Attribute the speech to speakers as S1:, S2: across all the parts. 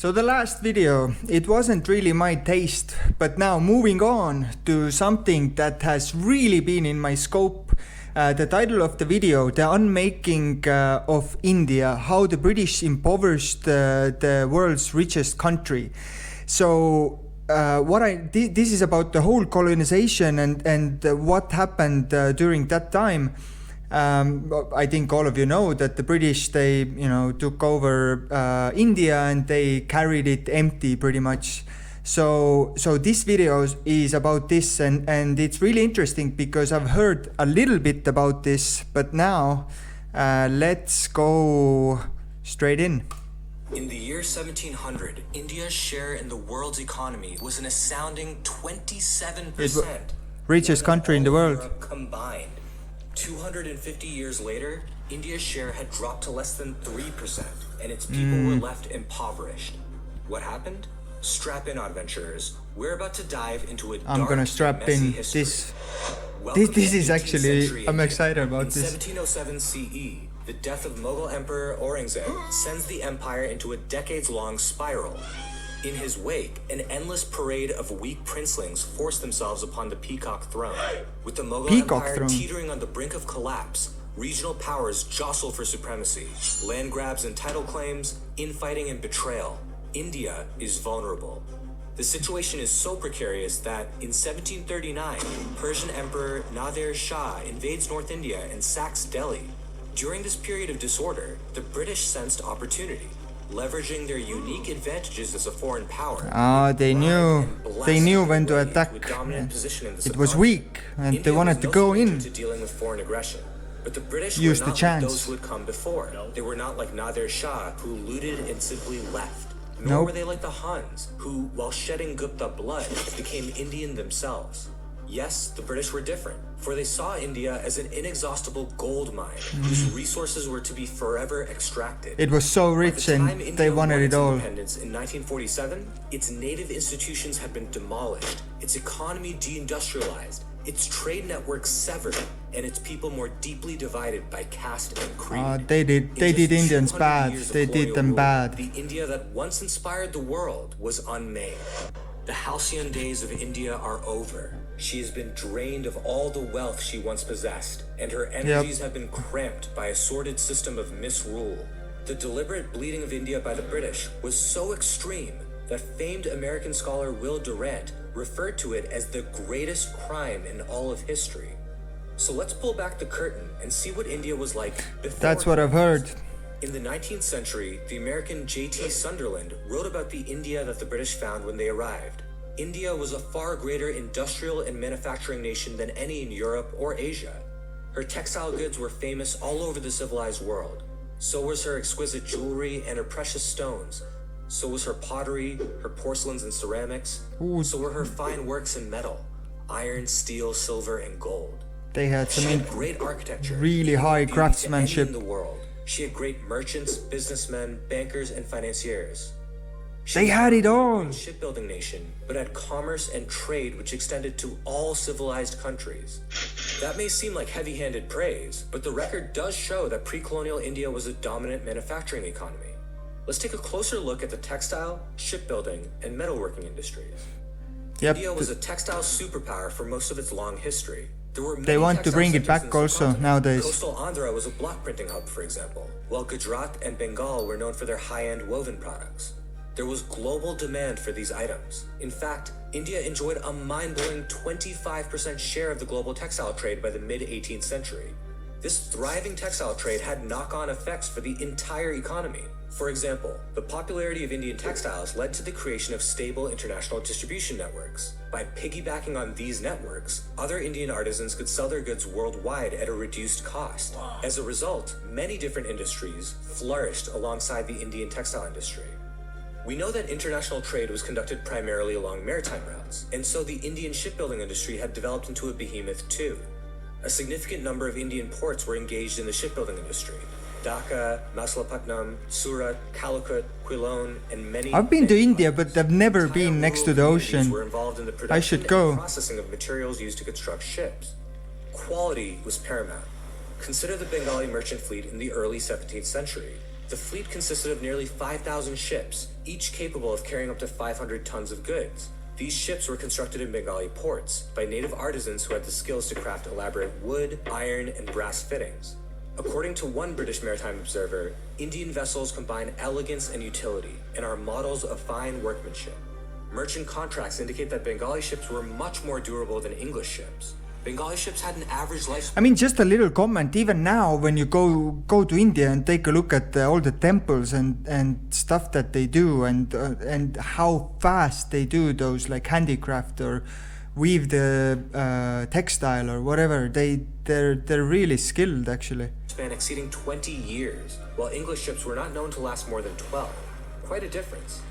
S1: So the last video, it wasn't really my taste, but now moving on to something that has really been in my scope. The title of the video, The Unmaking of India, How the British Impoverished the World's Richest Country. So this is about the whole colonization and what happened during that time. I think all of you know that the British, they took over India and they carried it empty pretty much. So this video is about this, and it's really interesting because I've heard a little bit about this, but now let's go straight in.
S2: In the year 1700, India's share in the world's economy was an astounding 27%.
S1: Richest country in the world.
S2: Europe combined. 250 years later, India's share had dropped to less than 3%, and its people were left impoverished. What happened? Strap in, adventurers. We're about to dive into a
S1: I'm gonna strap in
S2: history.
S1: This is actually, I'm excited about this.
S2: In 1707 CE, the death of Mughal Emperor Aurangzeb sends the empire into a decades-long spiral. In his wake, an endless parade of weak princelings forced themselves upon the peacock throne. With the Mughal Empire teetering on the brink of collapse, regional powers jostle for supremacy. Land grabs and title claims, infighting and betrayal. India is vulnerable. The situation is so precarious that in 1739, Persian Emperor Nadir Shah invades North India and sacks Delhi. During this period of disorder, the British sensed opportunity. Leveraging their unique advantages as a foreign power.
S1: They knew when to attack. It was weak, and
S2: India
S1: they wanted to go in.
S2: To dealing with foreign aggression. But the British
S1: Use
S2: were
S1: the
S2: not
S1: chance.
S2: like those who had come before. They were not like Nadir Shah, who looted and simply left. Nor were they like the Huns, who, while shedding Gupta blood, became Indian themselves. Yes, the British were different, for they saw India as an inexhaustible gold mine whose resources were to be forever extracted.
S1: It was so rich and they wanted it all.
S2: Independence in 1947, its native institutions had been demolished, its economy de-industrialized, its trade networks severed, and its people more deeply divided by caste and creed.
S1: They did Indians bad. They did them bad.
S2: The India that once inspired the world was unmade. The halcyon days of India are over. She has been drained of all the wealth she once possessed, and her energies have been cramped by a sordid system of misrule. The deliberate bleeding of India by the British was so extreme that famed American scholar Will Durant referred to it as the greatest crime in all of history. So let's pull back the curtain and see what India was like before.
S1: That's what I've heard.
S2: In the 19th century, the American J.T. Sunderland wrote about the India that the British found when they arrived. India was a far greater industrial and manufacturing nation than any in Europe or Asia. Her textile goods were famous all over the civilized world. So was her exquisite jewelry and her precious stones. So was her pottery, her porcelains and ceramics. So were her fine works in metal, iron, steel, silver, and gold.
S1: They had some
S2: great architecture,
S1: really high craftsmanship
S2: in the world. She had great merchants, businessmen, bankers, and financiers.
S1: They had it all.
S2: Shipbuilding nation, but had commerce and trade which extended to all civilized countries. That may seem like heavy-handed praise, but the record does show that pre-colonial India was a dominant manufacturing economy. Let's take a closer look at the textile, shipbuilding, and metalworking industries. India was a textile superpower for most of its long history.
S1: They want to bring it back also nowadays.
S2: Coastal Andhra was a block printing hub, for example, while Gujarat and Bengal were known for their high-end woven products. There was global demand for these items. In fact, India enjoyed a mind-blowing 25% share of the global textile trade by the mid-18th century. This thriving textile trade had knock-on effects for the entire economy. For example, the popularity of Indian textiles led to the creation of stable international distribution networks. By piggybacking on these networks, other Indian artisans could sell their goods worldwide at a reduced cost. As a result, many different industries flourished alongside the Indian textile industry. We know that international trade was conducted primarily along maritime routes, and so the Indian shipbuilding industry had developed into a behemoth too. A significant number of Indian ports were engaged in the shipbuilding industry. Dhaka, Masalapatnam, Surat, Calicut, Quilon, and many.
S1: I've been to India, but I've never been next to the ocean.
S2: Were involved in the production
S1: I should go.
S2: And processing of materials used to construct ships. Quality was paramount. Consider the Bengali merchant fleet in the early 17th century. The fleet consisted of nearly 5,000 ships, each capable of carrying up to 500 tons of goods. These ships were constructed in Bengali ports by native artisans who had the skills to craft elaborate wood, iron, and brass fittings. According to one British maritime observer, Indian vessels combine elegance and utility and are models of fine workmanship. Merchant contracts indicate that Bengali ships were much more durable than English ships. Bengali ships had an average lifespan.
S1: I mean, just a little comment. Even now, when you go to India and take a look at all the temples and stuff that they do, and how fast they do those, like handicraft or weave the textile or whatever, they're really skilled actually.
S2: Span exceeding 20 years, while English ships were not known to last more than 12. Quite a difference.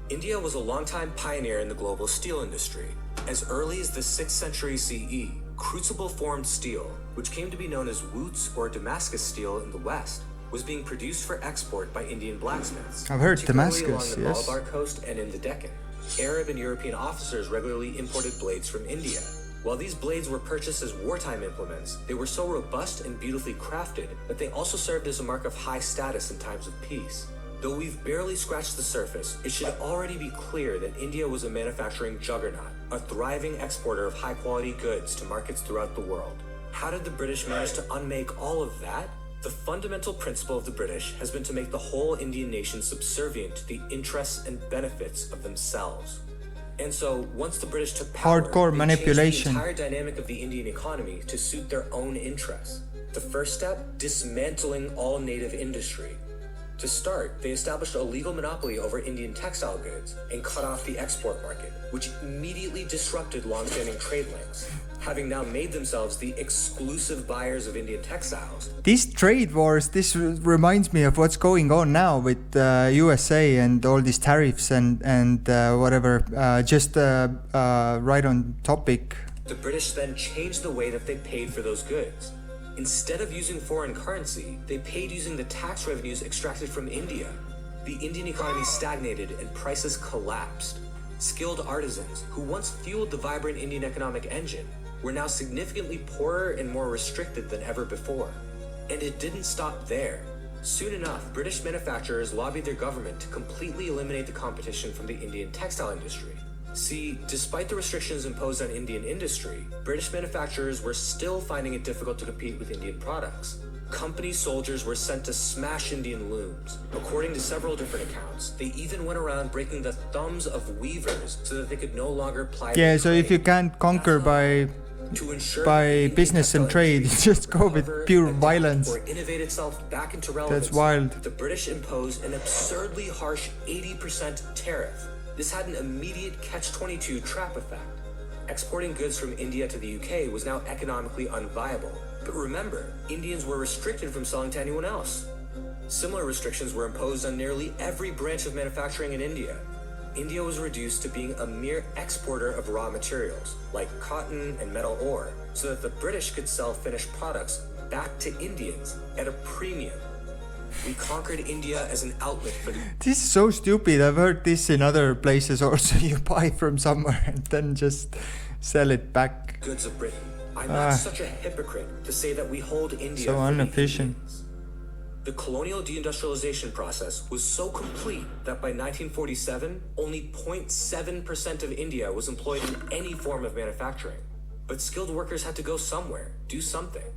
S2: India was a longtime pioneer in the global steel industry. As early as the 6th century CE, crucible-formed steel, which came to be known as Wootz or Damascus steel in the West, was being produced for export by Indian blacksmiths.
S1: I've heard
S2: particularly
S1: Damascus,
S2: along the
S1: yes.
S2: Malabar coast and in the Deccan. Arab and European officers regularly imported blades from India. While these blades were purchased as wartime implements, they were so robust and beautifully crafted that they also served as a mark of high status in times of peace. Though we've barely scratched the surface, it should already be clear that India was a manufacturing juggernaut, a thriving exporter of high-quality goods to markets throughout the world. How did the British manage to unmake all of that? The fundamental principle of the British has been to make the whole Indian nation subservient to the interests and benefits of themselves. And so, once the British took power,
S1: Hardcore
S2: they
S1: manipulation.
S2: changed the entire dynamic of the Indian economy to suit their own interests. The first step, dismantling all native industry. To start, they established a legal monopoly over Indian textile goods and cut off the export market, which immediately disrupted long-standing trade links. Having now made themselves the exclusive buyers of Indian textiles.
S1: These trade wars, this reminds me of what's going on now with USA and all these tariffs and whatever. Just right on topic.
S2: The British then changed the way that they paid for those goods. Instead of using foreign currency, they paid using the tax revenues extracted from India. The Indian economy stagnated and prices collapsed. Skilled artisans, who once fueled the vibrant Indian economic engine, were now significantly poorer and more restricted than ever before. And it didn't stop there. Soon enough, British manufacturers lobbied their government to completely eliminate the competition from the Indian textile industry. See, despite the restrictions imposed on Indian industry, British manufacturers were still finding it difficult to compete with Indian products. Company soldiers were sent to smash Indian looms. According to several different accounts, they even went around breaking the thumbs of weavers so that they could no longer ply
S1: Yeah,
S2: their
S1: so if you
S2: trade.
S1: can't conquer by
S2: To ensure
S1: by
S2: that the Indian
S1: business and
S2: textile
S1: trade,
S2: industry
S1: just go with
S2: recover,
S1: pure
S2: adapt,
S1: violence.
S2: Or innovate itself back into relevance.
S1: That's wild.
S2: The British imposed an absurdly harsh 80% tariff. This had an immediate catch-22 trap effect. Exporting goods from India to the UK was now economically unviable. But remember, Indians were restricted from selling to anyone else. Similar restrictions were imposed on nearly every branch of manufacturing in India. India was reduced to being a mere exporter of raw materials, like cotton and metal ore, so that the British could sell finished products back to Indians at a premium. We conquered India as an outlet for the
S1: This is so stupid. I've heard this in other places also. You buy from somewhere and then just sell it back.
S2: goods of Britain. I'm not such a hypocrite to say that we hold India
S1: So
S2: for the
S1: inefficient.
S2: Indians. The colonial de-industrialization process was so complete that by 1947, only 0.7% of India was employed in any form of manufacturing. But skilled workers had to go somewhere, do something.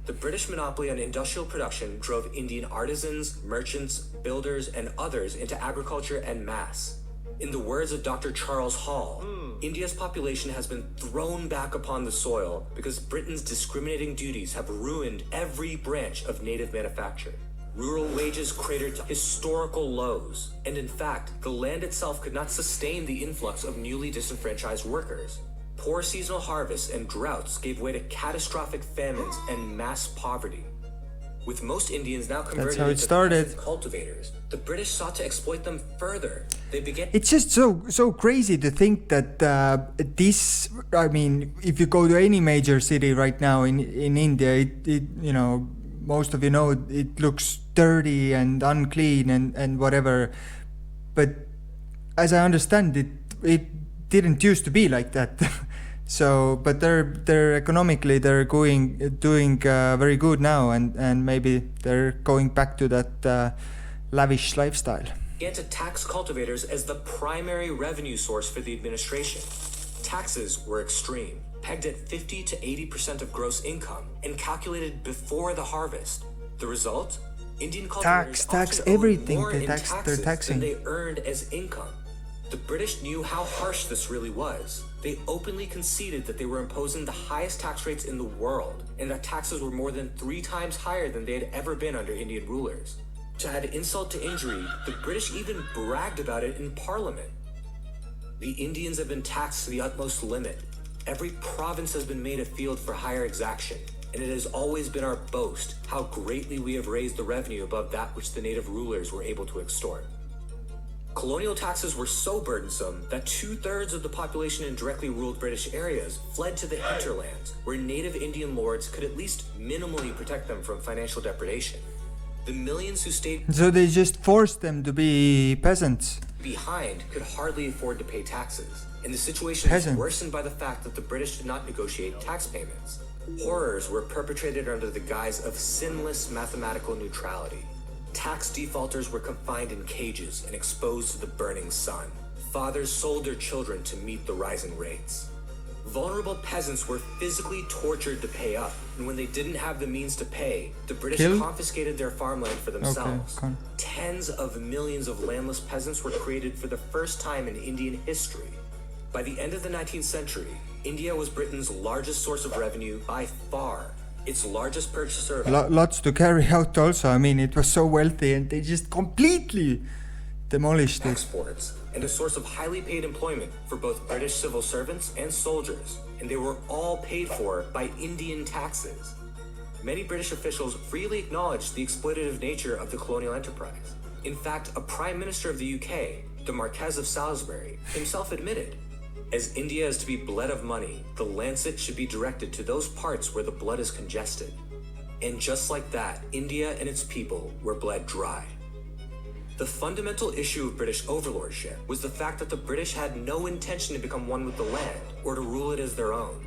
S2: The British monopoly on industrial production drove Indian artisans, merchants, builders, and others into agriculture en masse. In the words of Dr. Charles Hall, India's population has been thrown back upon the soil because Britain's discriminating duties have ruined every branch of native manufacture. Rural wages cratered to historical lows, and in fact, the land itself could not sustain the influx of newly disenfranchised workers. Poor seasonal harvests and droughts gave way to catastrophic famines and mass poverty. With most Indians now converted
S1: how it
S2: into
S1: started.
S2: passive cultivators, the British sought to exploit them further. They began
S1: It's just so crazy to think that this. I mean, if you go to any major city right now in India, it you know, most of you know it looks dirty and unclean and whatever. But as I understand it didn't used to be like that. So, but they're economically they're doing very good now, and maybe they're going back to that lavish lifestyle.
S2: Began to tax cultivators as the primary revenue source for the administration. Taxes were extreme, pegged at 50 to 80% of gross income and calculated before the harvest. The result? Indian cultivators
S1: Tax
S2: often owed
S1: everything
S2: more
S1: they
S2: in
S1: tax, they're
S2: taxes
S1: taxing.
S2: than they earned as income. The British knew how harsh this really was. They openly conceded that they were imposing the highest tax rates in the world, and that taxes were more than 3 times higher than they had ever been under Indian rulers. To add insult to injury, the British even bragged about it in Parliament. The Indians have been taxed to the utmost limit. Every province has been made a field for higher exaction, and it has always been our boast how greatly we have raised the revenue above that which the native rulers were able to extort. Colonial taxes were so burdensome that 2/3 of the population in directly ruled British areas fled to the hinterlands, where native Indian lords could at least minimally protect them from financial depredation. The millions who stayed
S1: So they just forced them to be peasants.
S2: behind could hardly afford to pay taxes, and the situation was worsened by the fact that the British did not negotiate tax payments. Horrors were perpetrated under the guise of sinless mathematical neutrality. Tax defaulters were confined in cages and exposed to the burning sun. Fathers sold their children to meet the rising rates. Vulnerable peasants were physically tortured to pay up, and when they didn't have the means to pay, the British confiscated their farmland for themselves. Tens of millions of landless peasants were created for the first time in Indian history. By the end of the 19th century, India was Britain's largest source of revenue by far. Its largest purchaser of
S1: lots to carry out also. I mean, it was so wealthy and they just completely demolished it.
S2: exports, and a source of highly paid employment for both British civil servants and soldiers, and they were all paid for by Indian taxes. Many British officials freely acknowledged the exploitative nature of the colonial enterprise. In fact, a Prime Minister of the UK, the Marquess of Salisbury, himself admitted, as India is to be bled of money, the lancet should be directed to those parts where the blood is congested. And just like that, India and its people were bled dry. The fundamental issue of British overlordship was the fact that the British had no intention to become one with the land or to rule it as their own.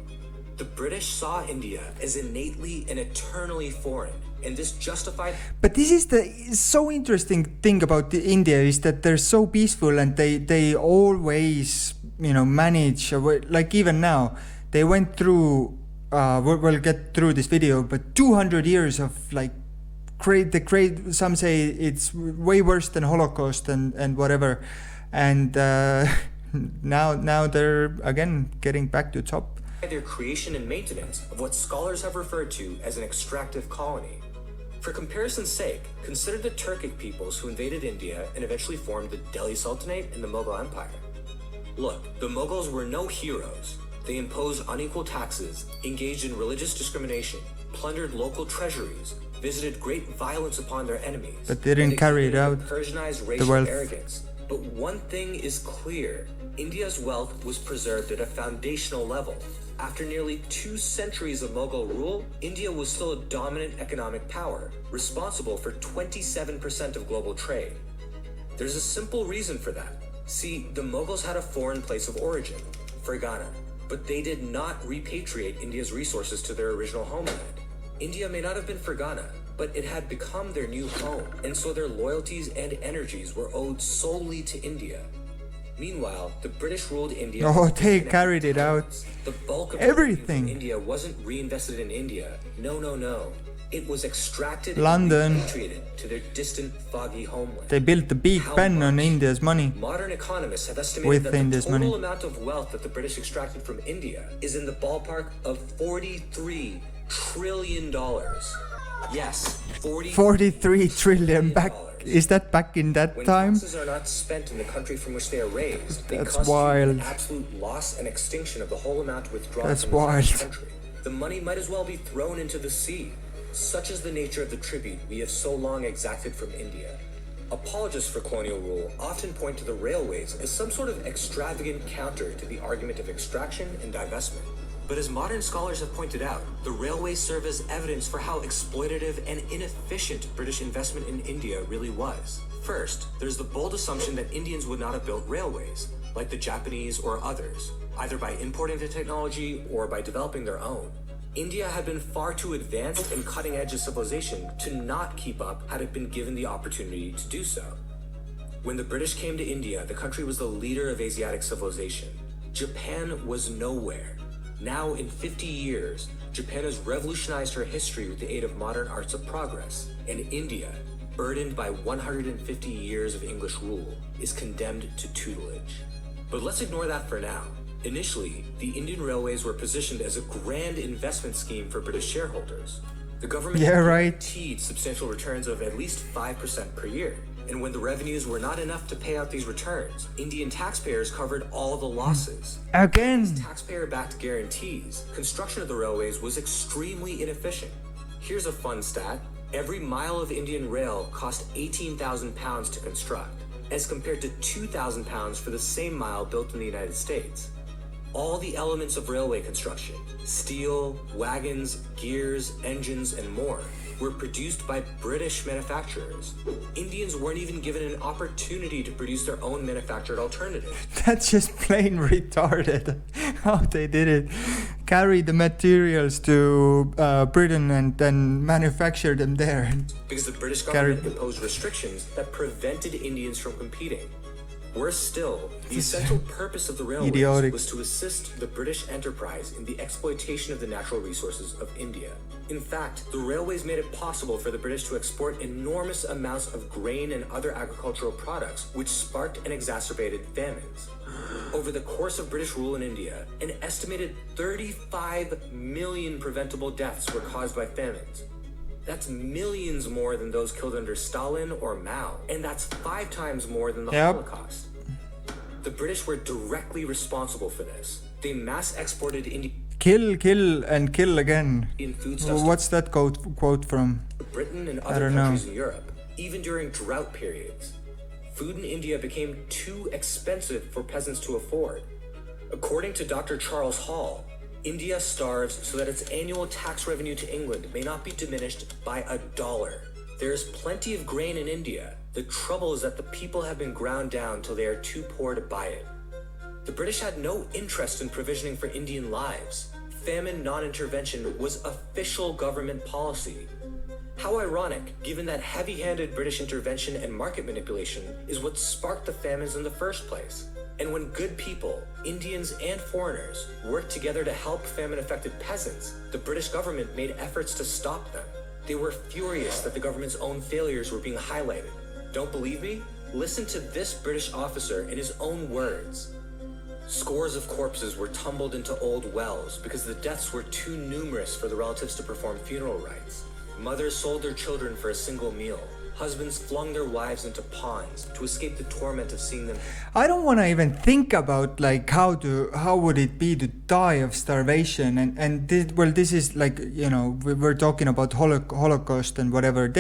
S2: The British saw India as innately and eternally foreign, and this justified.
S1: But this is the so interesting thing about India is that they're so peaceful and they always manage, like even now they went through we'll get through this video, but 200 years of like some say it's way worse than Holocaust and whatever, and now they're again getting back to top.
S2: Their creation and maintenance of what scholars have referred to as an extractive colony. For comparison's sake, consider the Turkic peoples who invaded India and eventually formed the Delhi Sultanate and the Mughal Empire. Look, the Mughals were no heroes. They imposed unequal taxes, engaged in religious discrimination, plundered local treasuries, visited great violence upon their enemies.
S1: But they didn't carry it out.
S2: Persianized racial arrogance. But one thing is clear: India's wealth was preserved at a foundational level. After nearly 2 centuries of Mughal rule, India was still a dominant economic power, responsible for 27% of global trade. There's a simple reason for that. See, the Mughals had a foreign place of origin, Fergana, but they did not repatriate India's resources to their original homeland. India may not have been Fergana, but it had become their new home, and so their loyalties and energies were owed solely to India. Meanwhile, the British ruled India.
S1: Oh, they carried it out.
S2: The bulk of
S1: everything
S2: in India wasn't reinvested in India. No. It was extracted
S1: London.
S2: and repatriated to their distant, foggy homeland.
S1: They built the Big Ben on India's money.
S2: Modern economists have estimated that the
S1: India's
S2: total
S1: money.
S2: amount of wealth that the British extracted from India is in the ballpark of $43 trillion. Yes,
S1: 43 trillion back. Is that back in that
S2: when
S1: time?
S2: taxes are not spent in the country from which they are raised, they
S1: That's
S2: constitute
S1: wild.
S2: an absolute loss and extinction of the whole amount withdrawn
S1: That's
S2: from the
S1: wild.
S2: country. The money might as well be thrown into the sea. Such is the nature of the tribute we have so long exacted from India. Apologists for colonial rule often point to the railways as some sort of extravagant counter to the argument of extraction and divestment. But as modern scholars have pointed out, the railways serve as evidence for how exploitative and inefficient British investment in India really was. First, there's the bold assumption that Indians would not have built railways, like the Japanese or others, either by importing the technology or by developing their own. India had been far too advanced and cutting edge of civilization to not keep up had it been given the opportunity to do so. When the British came to India, the country was the leader of Asiatic civilization. Japan was nowhere. Now, in 50 years, Japan has revolutionized her history with the aid of modern arts of progress, and India, burdened by 150 years of English rule, is condemned to tutelage. But let's ignore that for now. Initially, the Indian railways were positioned as a grand investment scheme for British shareholders. The government guaranteed substantial returns of at least 5% per year. And when the revenues were not enough to pay out these returns, Indian taxpayers covered all the losses.
S1: Again.
S2: These taxpayer-backed guarantees, construction of the railways was extremely inefficient. Here's a fun stat. Every mile of Indian rail cost £18,000 to construct, as compared to £2,000 for the same mile built in the United States. All the elements of railway construction, steel, wagons, gears, engines, and more, were produced by British manufacturers. Indians weren't even given an opportunity to produce their own manufactured alternative.
S1: That's just plain retarded how they did it. Carry the materials to Britain and then manufacture them there.
S2: Because the British government imposed restrictions that prevented Indians from competing. Worse still, the essential purpose of the railways was to assist the British enterprise in the exploitation of the natural resources of India. In fact, the railways made it possible for the British to export enormous amounts of grain and other agricultural products, which sparked and exacerbated famines. Over the course of British rule in India, an estimated 35 million preventable deaths were caused by famines. That's millions more than those killed under Stalin or Mao, and that's 5 times more than the Holocaust. The British were directly responsible for this. They mass exported Indian
S1: kill and kill again.
S2: Foodstuffs.
S1: What's that quote from?
S2: Britain and other countries in Europe, even during drought periods. Food in India became too expensive for peasants to afford. According to Dr. Charles Hall, India starves so that its annual tax revenue to England may not be diminished by $1. There is plenty of grain in India. The trouble is that the people have been ground down till they are too poor to buy it. The British had no interest in provisioning for Indian lives. Famine non-intervention was official government policy. How ironic, given that heavy-handed British intervention and market manipulation is what sparked the famines in the first place. And when good people, Indians and foreigners, worked together to help famine-affected peasants, the British government made efforts to stop them. They were furious that the government's own failures were being highlighted. Don't believe me? Listen to this British officer in his own words. Scores of corpses were tumbled into old wells because the deaths were too numerous for the relatives to perform funeral rites. Mothers sold their children for a single meal. Husbands flung their wives into ponds to escape the torment of seeing them.
S1: I don't want to even think about like how would it be to die of starvation and this is like, you know, we're talking about Holocaust and whatever.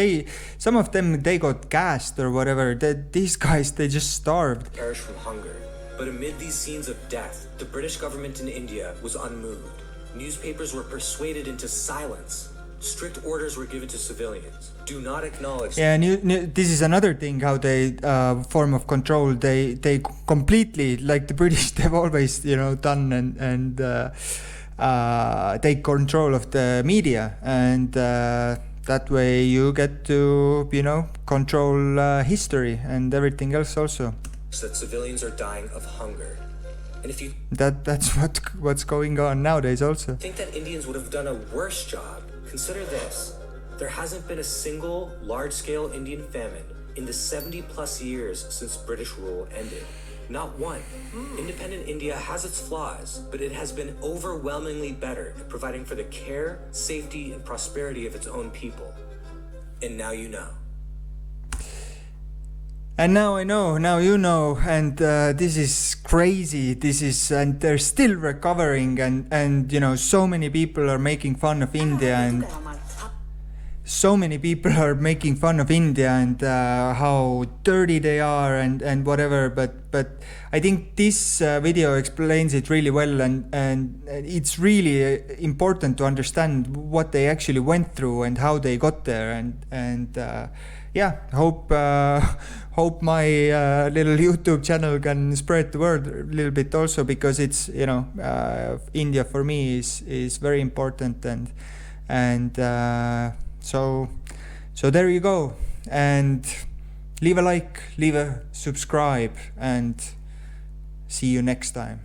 S1: Some of them got gassed or whatever. These guys, they just starved.
S2: Perish from hunger. But amid these scenes of death, the British government in India was unmoved. Newspapers were persuaded into silence. Strict orders were given to civilians. Do not acknowledge.
S1: Yeah, this is another thing how they form of control. They completely, like the British, they've always, you know, done and take control of the media, and that way you get to, you know, control history and everything else also.
S2: That civilians are dying of hunger. And if you
S1: that's what's going on nowadays also.
S2: Think that Indians would have done a worse job, consider this. There hasn't been a single large-scale Indian famine in the 70-plus years since British rule ended. Not one. Independent India has its flaws, but it has been overwhelmingly better at providing for the care, safety, and prosperity of its own people. And now you know.
S1: And now I know, now you know, and this is crazy, and they're still recovering, and you know, so many people are making fun of India, and how dirty they are and whatever, but I think this video explains it really well, and it's really important to understand what they actually went through and how they got there, and yeah, hope my little YouTube channel can spread the word a little bit also, because it's, India for me is very important, and so there you go. And leave a like, leave a subscribe, and see you next time.